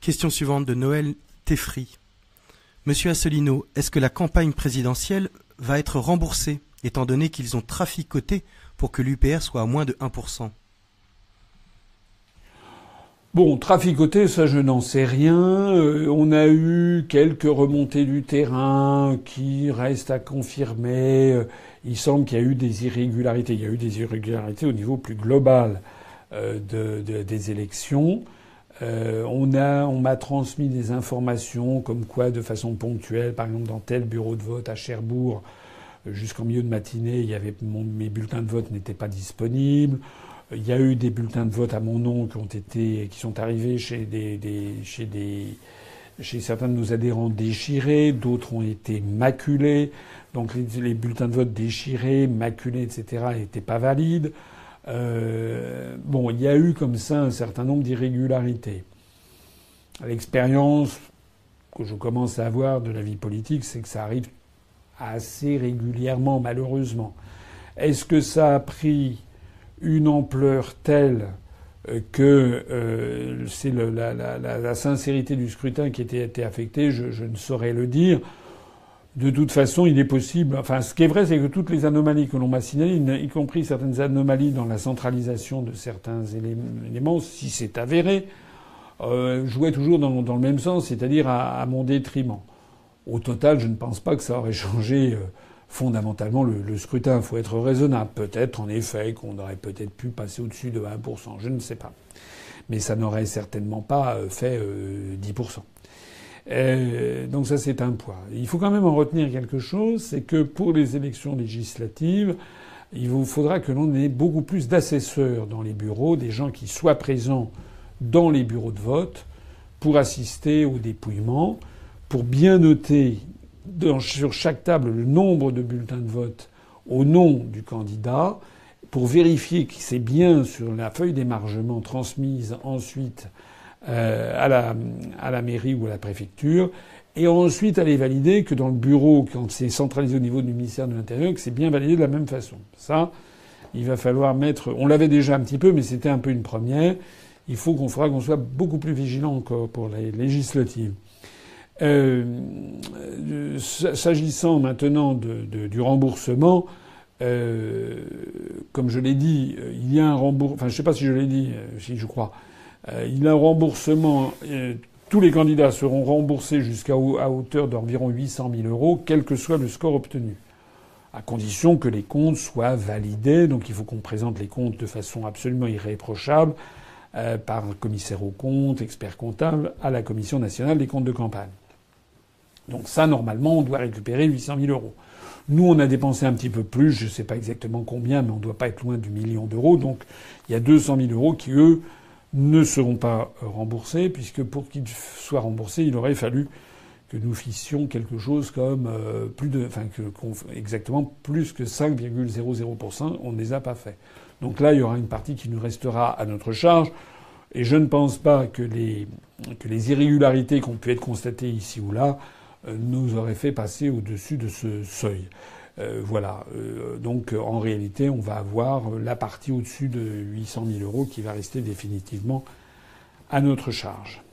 Question suivante de Noël Teffry. Monsieur Asselineau, est-ce que la campagne présidentielle va être remboursée, étant donné qu'ils ont traficoté pour que l'UPR soit à moins de 1%? Bon, traficoter, ça je n'en sais rien. On a eu quelques remontées du terrain qui restent à confirmer. Il semble qu'il y a eu des irrégularités. Il y a eu des irrégularités au niveau plus global des élections. On m'a transmis des informations comme quoi, de façon ponctuelle, par exemple dans tel bureau de vote à Cherbourg, jusqu'en milieu de matinée, mes bulletins de vote n'étaient pas disponibles. Il y a eu des bulletins de vote à mon nom qui sont arrivés chez certains de nos adhérents déchirés, d'autres ont été maculés. Donc les bulletins de vote déchirés, maculés, etc. n'étaient pas valides. Bon, il y a eu comme ça un certain nombre d'irrégularités. L'expérience que je commence à avoir de la vie politique, c'est que ça arrive assez régulièrement, malheureusement. Est-ce que ça a pris une ampleur telle que c'est la sincérité du scrutin qui a été affectée? Je ne saurais le dire. De toute façon, il est possible. Enfin, ce qui est vrai, c'est que toutes les anomalies que l'on m'a signalées, y compris certaines anomalies dans la centralisation de certains éléments, si c'est avéré, jouaient toujours dans le même sens, c'est-à-dire à mon détriment. Au total, je ne pense pas que ça aurait changé fondamentalement le scrutin. Il faut être raisonnable. Peut-être, en effet, qu'on aurait peut-être pu passer au-dessus de 1%. Je ne sais pas. Mais ça n'aurait certainement pas fait 10%. Donc ça, c'est un point. Il faut quand même en retenir quelque chose, c'est que pour les élections législatives, il vous faudra que l'on ait beaucoup plus d'assesseurs dans les bureaux, des gens qui soient présents dans les bureaux de vote pour assister au dépouillement, pour bien noter sur chaque table le nombre de bulletins de vote au nom du candidat, pour vérifier que c'est bien sur la feuille d'émargement transmise ensuite à la mairie ou à la préfecture, et ensuite aller valider que dans le bureau, quand c'est centralisé au niveau du ministère de l'Intérieur, que c'est bien validé de la même façon. Ça, il va falloir mettre... On l'avait déjà un petit peu, mais c'était un peu une première. Il faudra qu'on soit beaucoup plus vigilant encore pour les législatives. S'agissant maintenant du remboursement, comme je l'ai dit, il y a un remboursement... Enfin, je sais pas si je l'ai dit, si je crois... il y a un remboursement. Tous les candidats seront remboursés à hauteur d'environ 800 000 euros, quel que soit le score obtenu, à condition que les comptes soient validés. Donc il faut qu'on présente les comptes de façon absolument irréprochable par un commissaire aux comptes, expert comptable, à la Commission nationale des comptes de campagne. Donc ça, normalement, on doit récupérer 800 000 euros. Nous, on a dépensé un petit peu plus, je ne sais pas exactement combien, mais on ne doit pas être loin du million d'euros. Donc il y a 200 000 euros qui, eux, ne seront pas remboursés, puisque pour qu'ils soient remboursés, il aurait fallu que nous fissions quelque chose comme exactement plus que 5,00%. On ne les a pas fait. Donc là, il y aura une partie qui nous restera à notre charge. Et je ne pense pas que les irrégularités qui ont pu être constatées ici ou là nous auraient fait passer au-dessus de ce seuil. Voilà. Donc en réalité, on va avoir la partie au-dessus de 800 000 euros qui va rester définitivement à notre charge.